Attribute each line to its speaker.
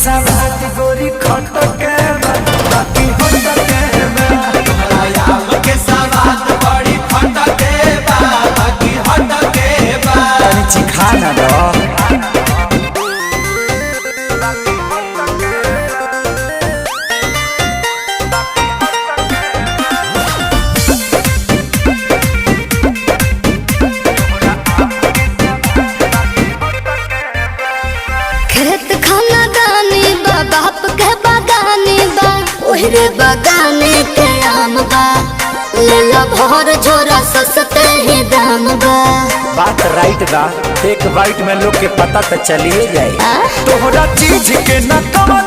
Speaker 1: सवाद गोरी खटके बाकी हटके
Speaker 2: तोहरा आम के सवाद बड़ी खटके बा बाकी हटके बा।
Speaker 1: तनी चिखा ना दो
Speaker 3: खेत खाना गानी बा बाप के बागानी बा ओहरे बागाने के आम बा ले लो भर झोरा सस्ते ही दाम बा।
Speaker 1: बात राइट बा एक बाइट में लोग के पता तो चलिए जाए
Speaker 3: आ?
Speaker 1: तोहरा चीज के न कवनो